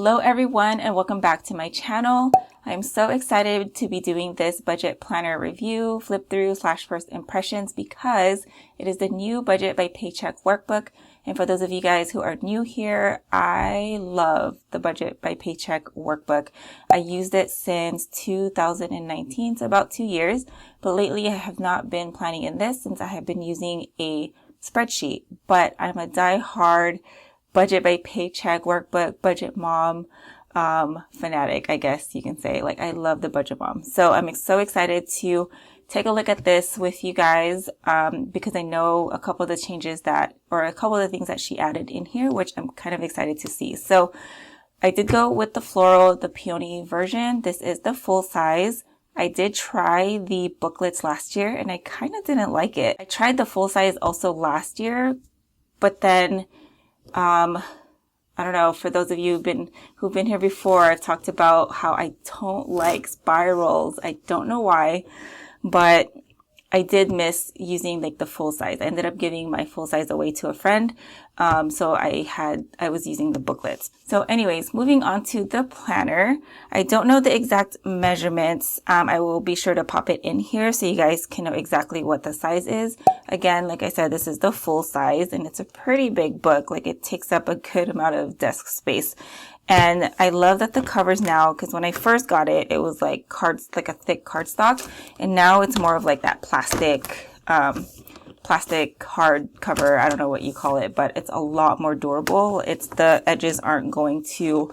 Hello everyone and welcome back to my channel. I'm so excited to be doing this budget planner review, flip through / first impressions because it is the new Budget by Paycheck workbook. And for those of you guys who are new here, I love the Budget by Paycheck workbook. I used it since 2019, so about 2 years, but lately I have not been planning in this since I have been using a spreadsheet, but I'm a die-hard Budget by Paycheck workbook, budget mom, fanatic, I guess you can say. Like, I love the budget mom. So I'm so excited to take a look at this with you guys, because I know a couple of the changes a couple of the things that she added in here, which I'm kind of excited to see. So I did go with the floral, the peony version. This is the full size. I did try the booklets last year and I kind of didn't like it. I tried the full size also last year, but then I don't know, for those of you who've been here before, I've talked about how I don't like spirals. I don't know why, but I did miss using like the full size. I ended up giving my full size away to a friend. So I was using the booklets. So anyways, moving on to the planner. I don't know the exact measurements. I will be sure to pop it in here so you guys can know exactly what the size is. Again, like I said, this is the full size and it's a pretty big book. Like, it takes up a good amount of desk space. And I love that the covers now, because when I first got it, it was like like a thick cardstock, and now it's more of like that plastic hard cover. I don't know what you call it, but it's a lot more durable. The edges aren't going to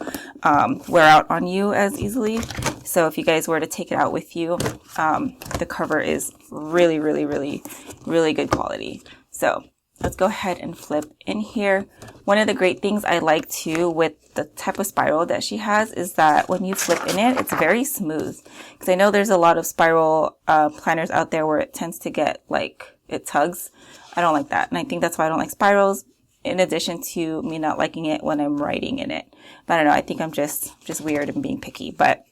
wear out on you as easily. So if you guys were to take it out with you, the cover is really, really, really, really good quality. So let's go ahead and flip in here. One of the great things I like too with the type of spiral that she has is that when you flip in it, it's very smooth. Because I know there's a lot of spiral planners out there where it tends to get like, it tugs. I don't like that. And I think that's why I don't like spirals, in addition to me not liking it when I'm writing in it. But I don't know, I think I'm just weird and being picky. But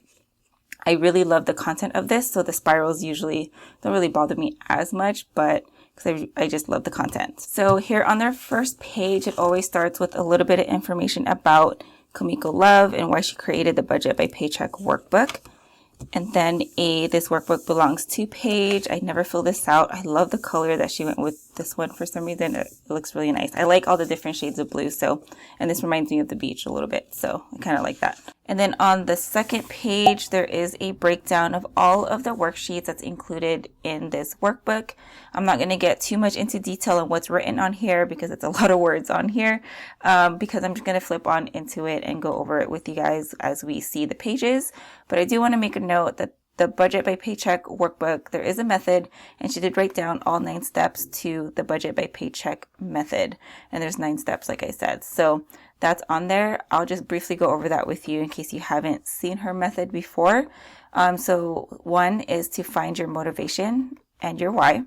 I really love the content of this. So the spirals usually don't really bother me as much, but because I just love the content. So here on their first page, it always starts with a little bit of information about Kumiko Love and why she created the Budget by Paycheck workbook. And then this workbook belongs to page. I never fill this out. I love the color that she went with this one for some reason. It looks really nice. I like all the different shades of blue. And this reminds me of the beach a little bit. So I kind of like that. And then on the second page, there is a breakdown of all of the worksheets that's included in this workbook. I'm not going to get too much into detail on what's written on here because it's a lot of words on here, because I'm just going to flip on into it and go over it with you guys as we see the pages. But I do want to make a note that the Budget by Paycheck workbook, there is a method, and she did write down all 9 steps to the Budget by Paycheck method. And there's 9 steps, like I said. So that's on there. I'll just briefly go over that with you in case you haven't seen her method before. So 1 is to find your motivation and your why.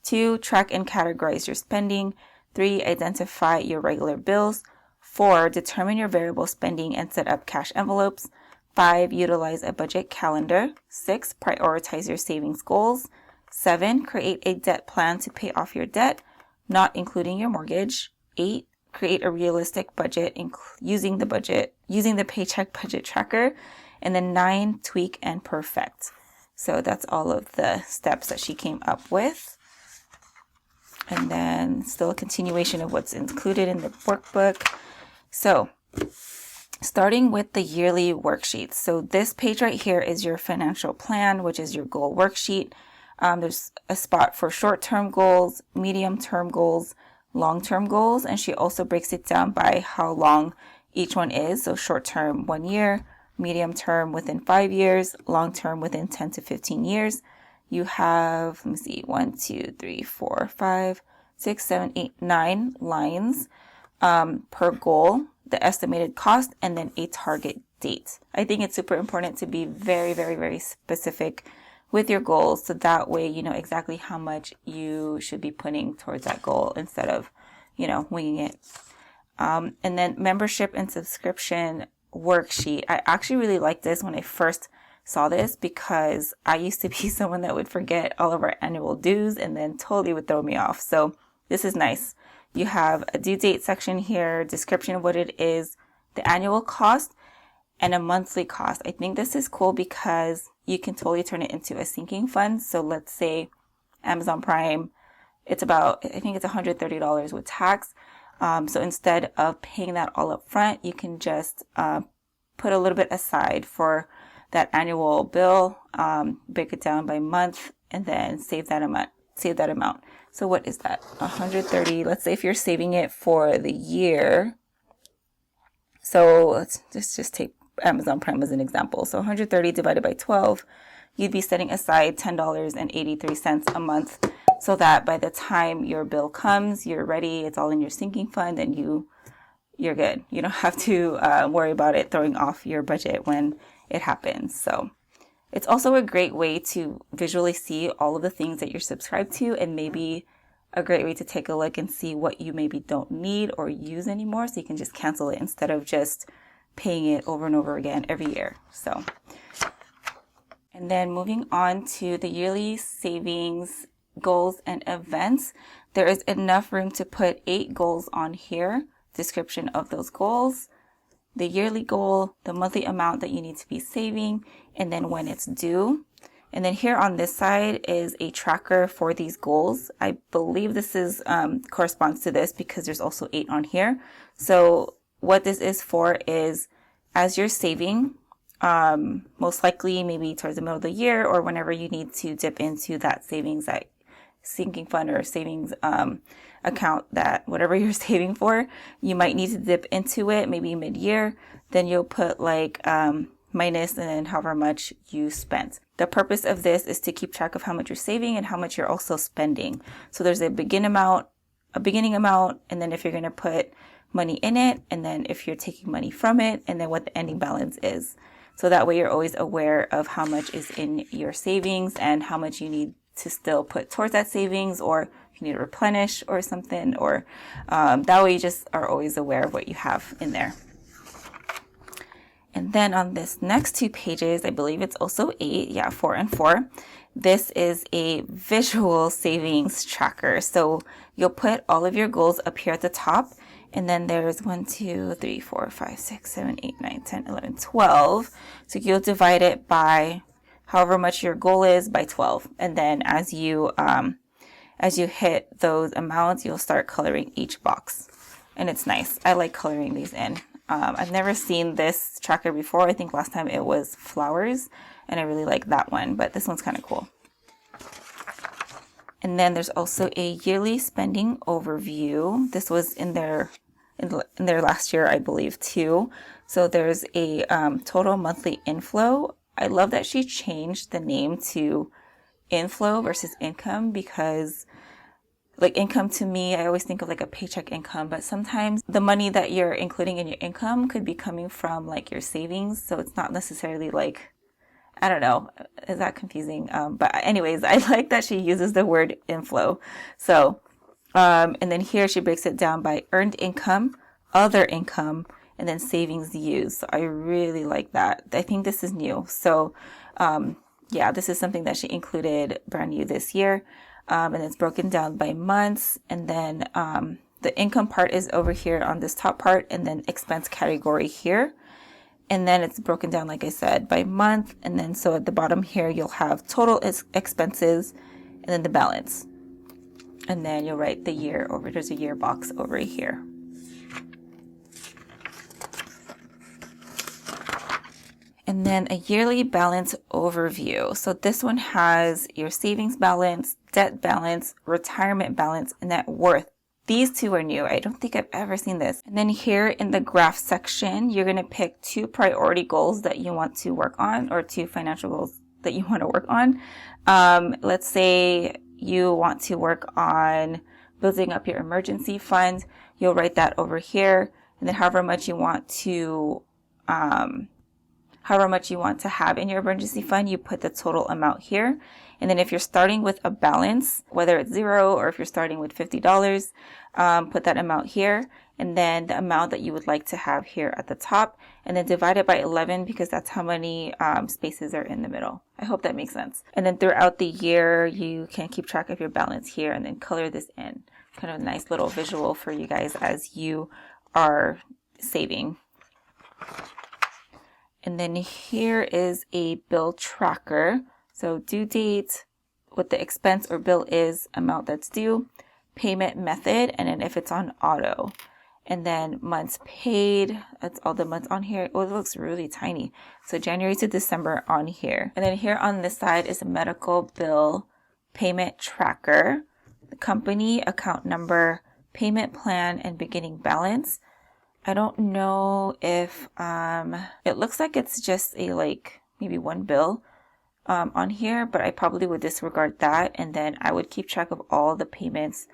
2, track and categorize your spending. 3, identify your regular bills. 4, determine your variable spending and set up cash envelopes. 5, utilize a budget calendar. 6, prioritize your savings goals. 7, create a debt plan to pay off your debt, not including your mortgage. 8, create a realistic budget using the Paycheck budget tracker. And then 9, tweak and perfect. So that's all of the steps that she came up with. And then still a continuation of what's included in the workbook. So starting with the yearly worksheets. So this page right here is your financial plan, which is your goal worksheet. There's a spot for short-term goals, medium-term goals, long-term goals, and she also breaks it down by how long each one is. So short-term, 1 year, medium-term within 5 years, long-term within 10 to 15 years. You have, let me see, 1, 2, 3, 4, 5, 6, 7, 8, 9 lines per goal, the estimated cost, and then a target date. I think it's super important to be very, very, very specific with your goals, so that way you know exactly how much you should be putting towards that goal instead of, winging it. And then membership and subscription worksheet. I actually really liked this when I first saw this because I used to be someone that would forget all of our annual dues and then totally would throw me off. So this is nice. You have a due date section here, description of what it is, the annual cost, and a monthly cost. I think this is cool because you can totally turn it into a sinking fund. So let's say Amazon Prime, it's about, I think it's $130 with tax. So instead of paying that all up front, you can just put a little bit aside for that annual bill, break it down by month, and then save that amount. So what is that? 130. Let's say if you're saving it for the year. So let's just take Amazon Prime as an example. So 130 divided by 12, you'd be setting aside $10.83 a month, so that by the time your bill comes, you're ready. It's all in your sinking fund, and you're good. You don't have to worry about it throwing off your budget when it happens. So it's also a great way to visually see all of the things that you're subscribed to, and maybe a great way to take a look and see what you maybe don't need or use anymore, so you can just cancel it instead of just paying it over and over again every year. So, and then moving on to the yearly savings goals and events, there is enough room to put 8 goals on here. Description of those goals, the yearly goal, the monthly amount that you need to be saving, and then when it's due. And then here on this side is a tracker for these goals. I believe this is corresponds to this because there's also 8 on here. So what this is for is, as you're saving, most likely maybe towards the middle of the year or whenever you need to dip into that savings, that sinking fund or savings account, that whatever you're saving for, you might need to dip into it maybe mid-year. Then you'll put like minus and then however much you spent. The purpose of this is to keep track of how much you're saving and how much you're also spending. So there's a beginning amount, and then if you're going to put money in it, and then if you're taking money from it, and then what the ending balance is. So that way you're always aware of how much is in your savings and how much you need to still put towards that savings, or if you need to replenish or something, or that way you just are always aware of what you have in there. And then on this next 2 pages, I believe it's also 8, 4 and 4. This is a visual savings tracker. So you'll put all of your goals up here at the top, and then there's 1, 2, 3, 4, 5, 6, 7, 8, 9, 10, 11, 12. So you'll divide it by however much your goal is by 12. And then as you hit those amounts, you'll start coloring each box. And it's nice. I like coloring these in. I've never seen this tracker before. I think last time it was flowers, and I really like that one, but this one's kind of cool. And then there's also a yearly spending overview. This was in their last year, I believe, too. So there's a total monthly inflow. I love that she changed the name to inflow versus income, because like income to me, I always think of like a paycheck income, but sometimes the money that you're including in your income could be coming from like your savings. So it's not necessarily like, I don't know, is that confusing? But anyways, I like that she uses the word inflow. So, and then here she breaks it down by earned income, other income, and then savings used. So I really like that. I think this is new. So, this is something that she included brand new this year. And it's broken down by months. And then the income part is over here on this top part, and then expense category here. And then it's broken down, like I said, by month. And then so at the bottom here, you'll have total expenses and then the balance. And then you'll write the year over. There's a year box over here. And then a yearly balance overview. So this one has your savings balance, debt balance, retirement balance, and net worth. These 2 are new. I don't think I've ever seen this. And then here in the graph section, you're going to pick 2 priority goals that you want to work on, or 2 financial goals that you want to work on. Let's say you want to work on building up your emergency fund. You'll write that over here. And then however much you want to have in your emergency fund, you put the total amount here. And then if you're starting with a balance, whether it's 0 or if you're starting with $50, put that amount here. And then the amount that you would like to have here at the top, and then divide it by 11, because that's how many spaces are in the middle. I hope that makes sense. And then throughout the year, you can keep track of your balance here and then color this in. Kind of a nice little visual for you guys as you are saving. And then here is a bill tracker. So due date, what the expense or bill is, amount that's due, payment method, and then if it's on auto. And then months paid, that's all the months on here. Oh, it looks really tiny. So January to December on here. And then here on this side is a medical bill payment tracker, the company, account number, payment plan, and beginning balance. I don't know if, it looks like it's just a maybe one bill on here, but I probably would disregard that. And then I would keep track of all the payments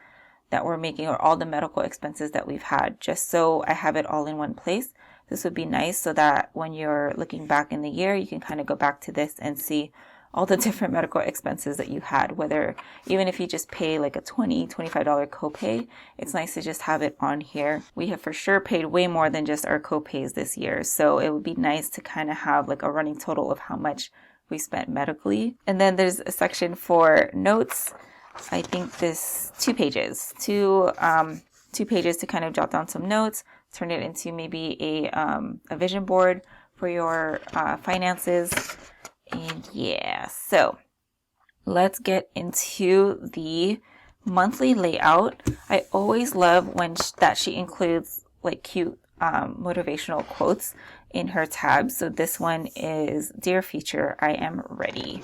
that we're making or all the medical expenses that we've had, just so I have it all in one place. This would be nice so that when you're looking back in the year, you can kind of go back to this and see all the different medical expenses that you had, whether even if you just pay like a $20, $25 copay, it's nice to just have it on here. We have for sure paid way more than just our copays this year. So it would be nice to kind of have like a running total of how much we spent medically. And then there's a section for notes. I think this 2 pages, two pages to kind of jot down some notes, turn it into maybe a vision board for your finances. And yeah, so let's get into the monthly layout. I always love when that she includes like cute motivational quotes in her tabs. So this one is, "Dear future, I am ready."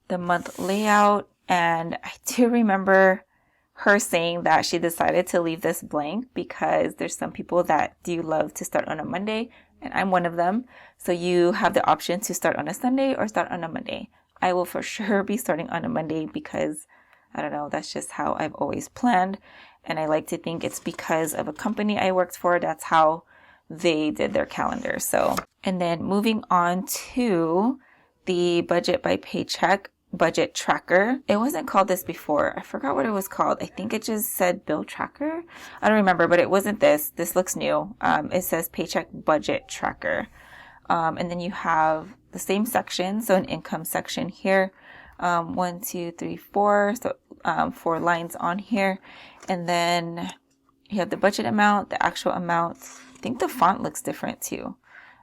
The month layout. And I do remember her saying that she decided to leave this blank because there's some people that do love to start on a Monday, and I'm one of them. So you have the option to start on a Sunday or start on a Monday. I will for sure be starting on a Monday because, I don't know, that's just how I've always planned. And I like to think it's because of a company I worked for. That's how they did their calendar. So, and then moving on to the budget by paycheck budget tracker. It wasn't called this before. I forgot what it was called. I think it just said bill tracker. I don't remember, but it wasn't this. This looks new. It says paycheck budget tracker. And then you have the same section. So an income section here. 1, 2, 3, 4. So 4 lines on here. And then you have the budget amount, the actual amount. I think the font looks different too.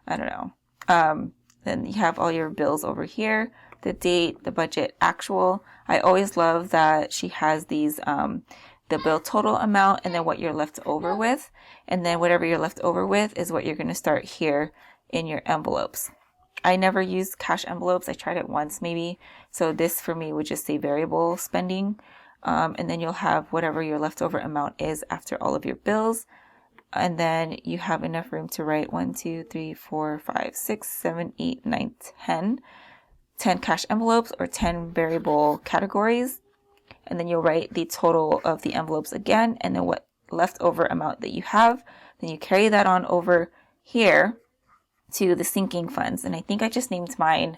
I don't know. Then you have all your bills over here. The date, the budget, actual. I always love that she has these, the bill total amount and then what you're left over with. And then whatever you're left over with is what you're going to start here in your envelopes. I never used cash envelopes. I tried it once maybe. So this for me would just say variable spending. And then you'll have whatever your leftover amount is after all of your bills. And then you have enough room to write 1, 2, 3, 4, 5, 6, 7, 8, 9, 10 cash envelopes or 10 variable categories. And then you'll write the total of the envelopes again, and then what leftover amount that you have. Then you carry that on over here to the sinking funds. And I think I just named mine,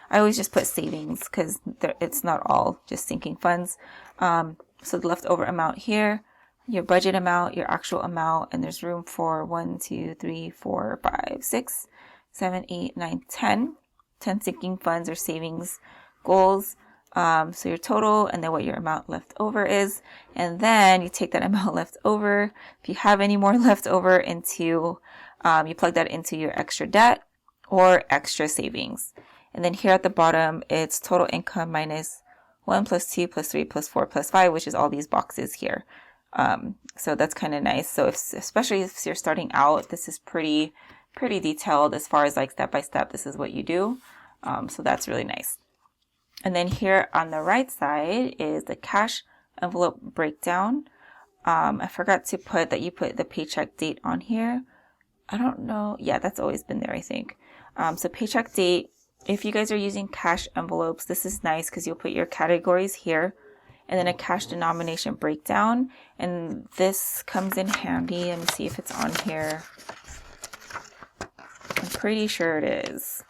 I always just put savings because it's not all just sinking funds. So the leftover amount here, your budget amount, your actual amount, and there's room for 1, 2, 3, 4, 5, 6, 7, 8, 9, 10 sinking funds or savings goals. So your total and then what your amount left over is. And then you take that amount left over. If you have any more left over into, you plug that into your extra debt or extra savings. And then here at the bottom, it's total income minus 1 plus 2 plus 3 plus 4 plus 5, which is all these boxes here. So that's kind of nice. So especially if you're starting out, this is pretty detailed as far as like step by step, this is what you do. So that's really nice. And then here on the right side is the cash envelope breakdown. I forgot to put that you put the paycheck date on here. I don't know. Yeah, that's always been there, I think. So paycheck date, if you guys are using cash envelopes, this is nice because you'll put your categories here and then a cash denomination breakdown. And this comes in handy. Let me see if it's on here. I'm pretty sure it is.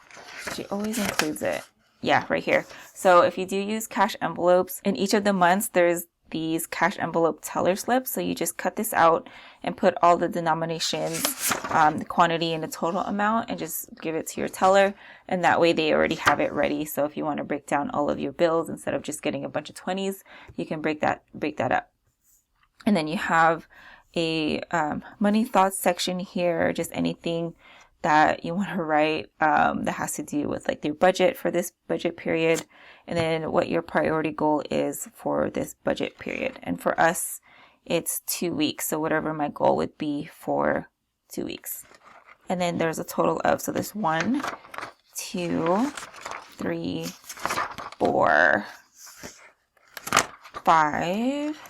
She always includes it. Yeah, right here. So if you do use cash envelopes, in each of the months, there's these cash envelope teller slips. So you just cut this out and put all the denominations, the quantity and the total amount, and just give it to your teller. And that way they already have it ready. So if you want to break down all of your bills instead of just getting a bunch of 20s, you can break that up. And then you have a money thoughts section here, just anything that you want to write that has to do with like your budget for this budget period, and then what your priority goal is for this budget period. And for us, it's 2 weeks. So whatever my goal would be for 2 weeks. And then there's a total of, so there's 1, 2, 3, 4, 5.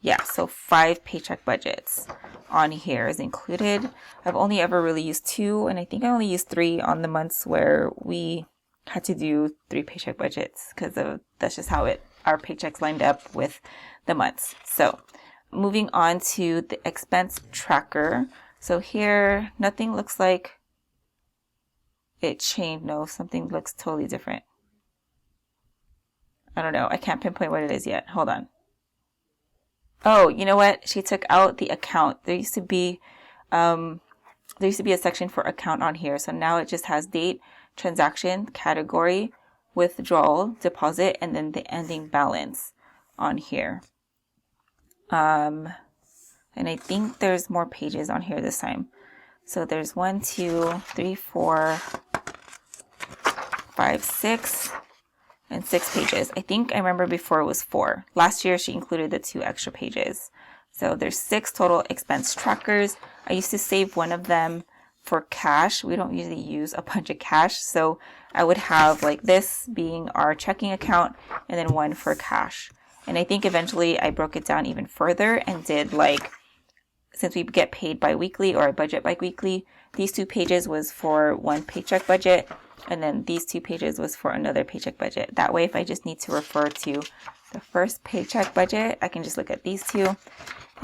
Yeah, so 5 paycheck budgets on here is included. I've only ever really used 2, and I think I only used 3 on the months where we had to do 3 paycheck budgets, because that's just how our paychecks lined up with the months. So moving on to the expense tracker. So here, nothing looks like it changed. No, something looks totally different. I don't know. I can't pinpoint what it is yet. Hold on. Oh, you know what? She took out the account. There used to be a section for account on here. So now it just has date, transaction, category, withdrawal, deposit, and then the ending balance on here. And I think there's more pages on here this time. So there's 1, 2, 3, 4, 5, 6, and 6 pages. I think I remember before it was 4. Last year she included the 2 extra pages. So there's 6 total expense trackers. I used to save one of them for cash. We don't usually use a bunch of cash. So I would have like this being our checking account and then one for cash. And I think eventually I broke it down even further and did like, since we get paid bi-weekly or I budget bi-weekly, these 2 pages was for one paycheck budget, and then these 2 pages was for another paycheck budget. That way, if I just need to refer to the first paycheck budget, I can just look at these 2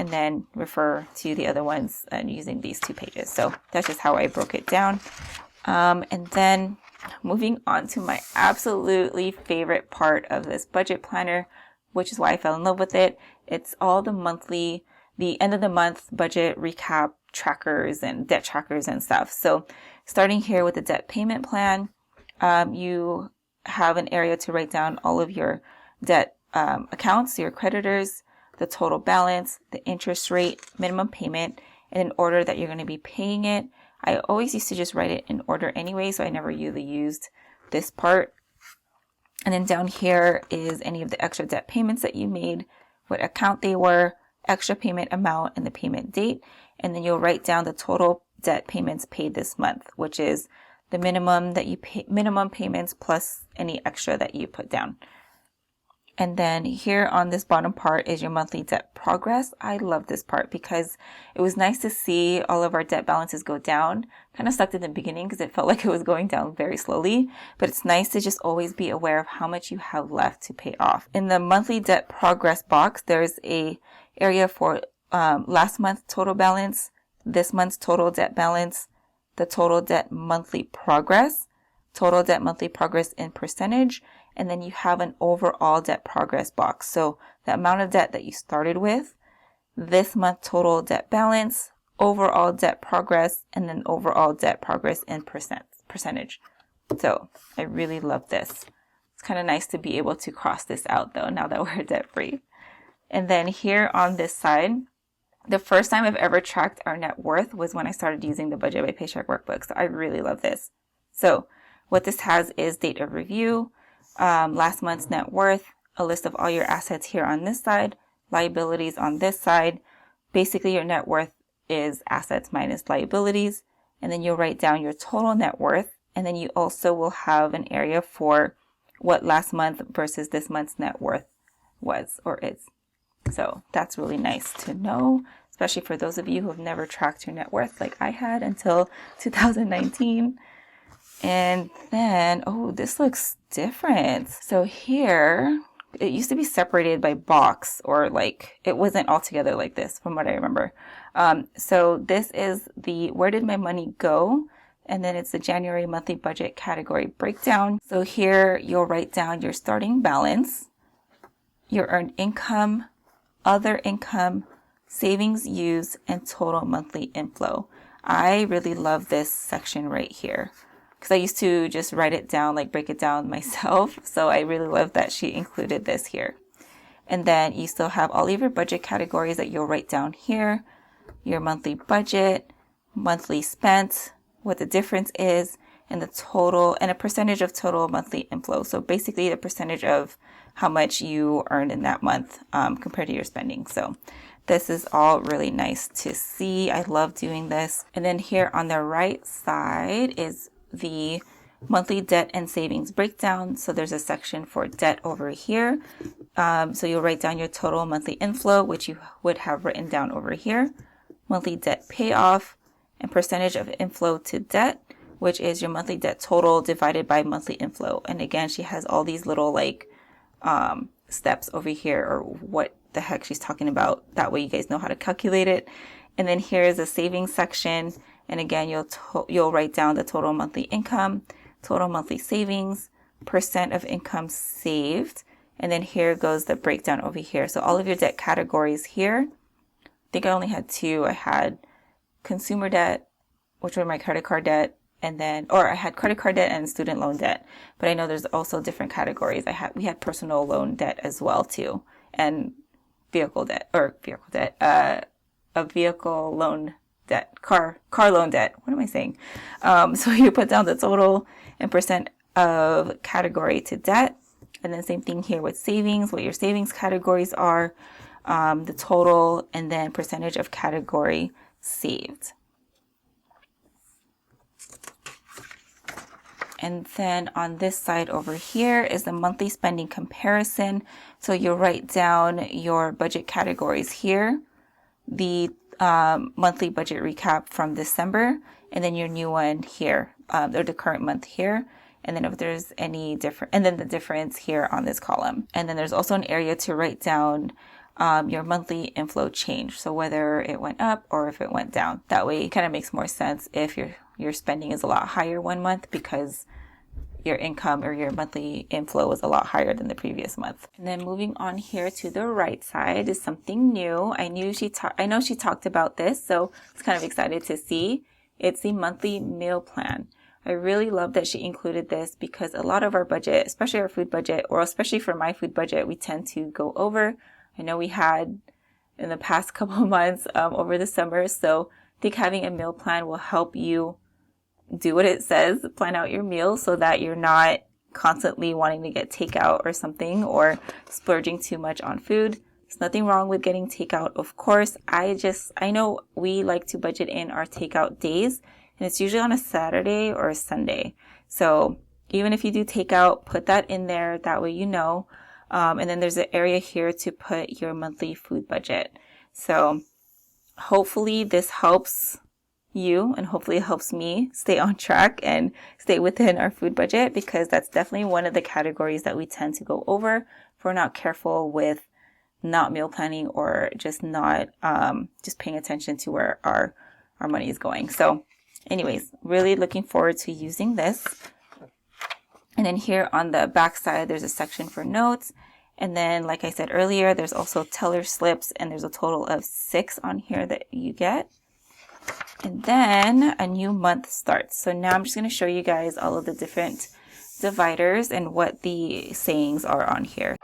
and then refer to the other ones and using these 2 pages. So that's just how I broke it down. And then moving on to my absolutely favorite part of this budget planner, which is why I fell in love with it. It's all the end of the month budget recap trackers and debt trackers and stuff. So starting here with the debt payment plan, you have an area to write down all of your debt accounts, your creditors, the total balance, the interest rate, minimum payment, and in order that you're going to be paying it. I always used to just write it in order anyway, so I never really used this part. And then down here is any of the extra debt payments that you made, what account they were, extra payment amount, and the payment date. And then you'll write down the total debt payments paid this month, which is the minimum that you pay, minimum payments plus any extra that you put down. And then here on this bottom part is your monthly debt progress. I love this part because it was nice to see all of our debt balances go down. Kind of sucked in the beginning because it felt like it was going down very slowly, but it's nice to just always be aware of how much you have left to pay off. In the monthly debt progress box, there's a area for last month's total balance, this month's total debt balance, the total debt monthly progress, total debt monthly progress in percentage, and then you have an overall debt progress box. So the amount of debt that you started with, this month total debt balance, overall debt progress, and then overall debt progress in percentage. So I really love this. It's kind of nice to be able to cross this out though, now that we're debt free. And then here on this side, the first time I've ever tracked our net worth was when I started using the Budget by Paycheck workbook. So I really love this. So what this has is date of review, last month's net worth, a list of all your assets here on this side, liabilities on this side. Basically, your net worth is assets minus liabilities. And then you'll write down your total net worth. And then you also will have an area for what last month versus this month's net worth was or is. So that's really nice to know, especially for those of you who have never tracked your net worth like I had until 2019. And then, oh, this looks different. So here, it used to be separated by box, or like, it wasn't all together like this from what I remember. So this is the where did my money go? And then it's the January monthly budget category breakdown. So here you'll write down your starting balance, your earned income, other income, savings used, and total monthly inflow. I really love this section right here because I used to just write it down, like break it down myself. So I really love that she included this here. And then you still have all of your budget categories that you'll write down here, your monthly budget, monthly spent, what the difference is, and the total, and a percentage of total monthly inflow. So basically the percentage of how much you earned in that month compared to your spending. So this is all really nice to see. I love doing this. And then here on the right side is the monthly debt and savings breakdown. So there's a section for debt over here. So you'll write down your total monthly inflow, which you would have written down over here, monthly debt payoff, and percentage of inflow to debt, which is your monthly debt total divided by monthly inflow. And again, she has all these little like steps over here, or what the heck she's talking about. That way you guys know how to calculate it. And then here is a savings section. And again, you'll write down the total monthly income, total monthly savings, percent of income saved. And then here goes the breakdown over here. So all of your debt categories here, I think I only had two. I had consumer debt, which were my credit card debt, and then, or I had credit card debt and student loan debt. But I know there's also different categories. We had personal loan debt as well too, and vehicle debt, a vehicle loan debt, car loan debt. What am I saying? So you put down the total and percent of category to debt. And then same thing here with savings, what your savings categories are, the total, and then percentage of category saved. And then on this side over here is the monthly spending comparison. So you'll write down your budget categories here, the monthly budget recap from December, and then your new one here, or the current month here. And then if there's any different, and then the difference here on this column. And then there's also an area to write down your monthly inflow change. So whether it went up or if it went down. That way it kind of makes more sense if your spending is a lot higher one month because your income or your monthly inflow is a lot higher than the previous month. And then moving on here to the right side is something new. I know she talked about this, so I was kind of excited to see. It's the monthly meal plan. I really love that she included this because a lot of our budget, especially our food budget, or especially for my food budget, we tend to go over. I know we had in the past couple of months over the summer, so I think having a meal plan will help you do what it says, plan out your meals so that you're not constantly wanting to get takeout or something or splurging too much on food. There's nothing wrong with getting takeout, of course. I know we like to budget in our takeout days, and it's usually on a Saturday or a Sunday. So even if you do takeout, put that in there. That way you know. And then there's an area here to put your monthly food budget. So hopefully this helps you, and hopefully it helps me stay on track and stay within our food budget, because that's definitely one of the categories that we tend to go over if we're not careful with not meal planning or just not just paying attention to where our money is going. So anyways, really looking forward to using this. And then here on the back side, there's a section for notes. And then, like I said earlier, there's also teller slips, and there's a total of 6 on here that you get. And then a new month starts. So now I'm just going to show you guys all of the different dividers and what the sayings are on here.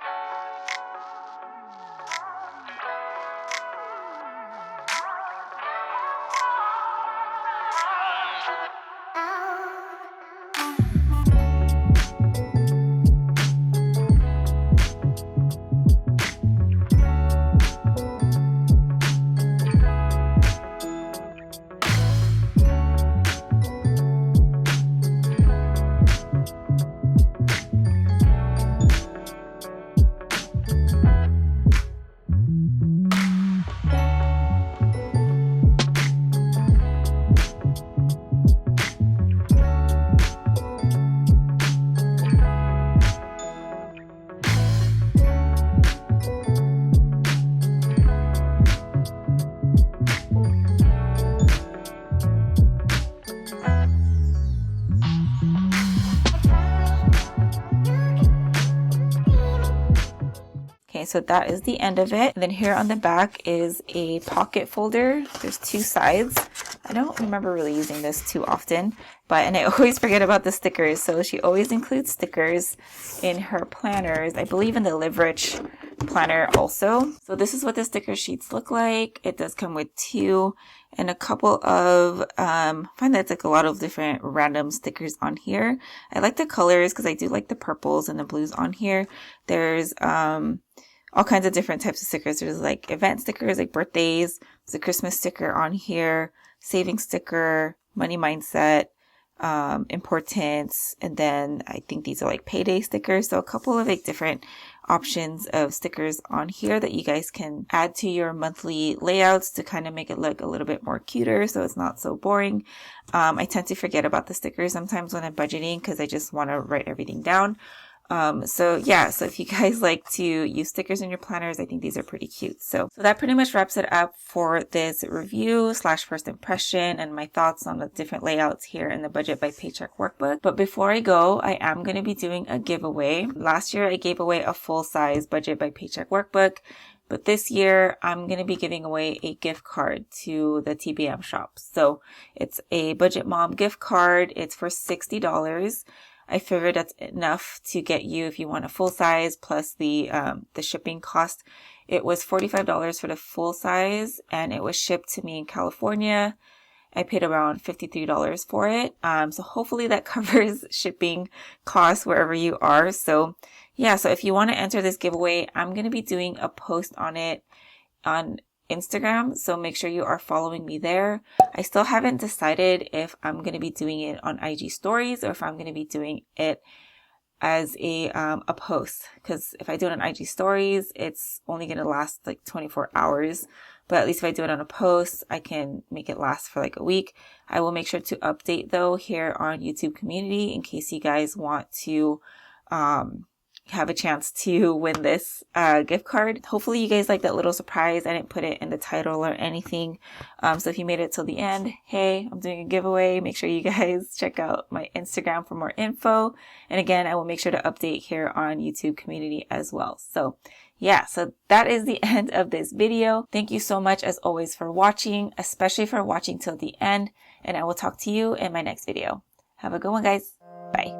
Okay, so that is the end of it. And then here on the back is a pocket folder. There's 2 sides. I don't remember really using this too often, and I always forget about the stickers. So she always includes stickers in her planners. I believe in the Live Rich planner also. So this is what the sticker sheets look like. It does come with 2 and a couple of, I find that's like a lot of different random stickers on here. I like the colors because I do like the purples and the blues on here. There's, all kinds of different types of stickers. There's like event stickers, like birthdays. There's a Christmas sticker on here, saving sticker, money mindset, importance, and then I think these are like payday stickers. So a couple of like different options of stickers on here that you guys can add to your monthly layouts to kind of make it look a little bit more cuter so it's not so boring. I tend to forget about the stickers sometimes when I'm budgeting because I just want to write everything down. So if you guys like to use stickers in your planners, I think these are pretty cute. So that pretty much wraps it up for this review / first impression and my thoughts on the different layouts here in the Budget by Paycheck workbook. But before I go, I am going to be doing a giveaway. Last year, I gave away a full-size Budget by Paycheck workbook. But this year, I'm going to be giving away a gift card to the TBM shop. So it's a Budget Mom gift card. It's for $60. I figured that's enough to get you if you want a full size plus the shipping cost. It was $45 for the full size and it was shipped to me in California. I paid around $53 for it. So hopefully that covers shipping costs wherever you are. So if you want to enter this giveaway, I'm going to be doing a post on it on Instagram, so make sure you are following me there. I still haven't decided if I'm going to be doing it on IG stories or if I'm going to be doing it as a post, because if I do it on IG stories, it's only going to last like 24 hours. But at least if I do it on a post, I can make it last for like a week. I will make sure to update though here on YouTube community in case you guys want to have a chance to win this gift card. Hopefully you guys like that little surprise. I didn't put it in the title or anything. So if you made it till the end, hey, I'm doing a giveaway. Make sure you guys check out my Instagram for more info. And again, I will make sure to update here on YouTube community as well. So that is the end of this video. Thank you so much as always for watching, especially for watching till the end. And I will talk to you in my next video. Have a good one, guys. Bye.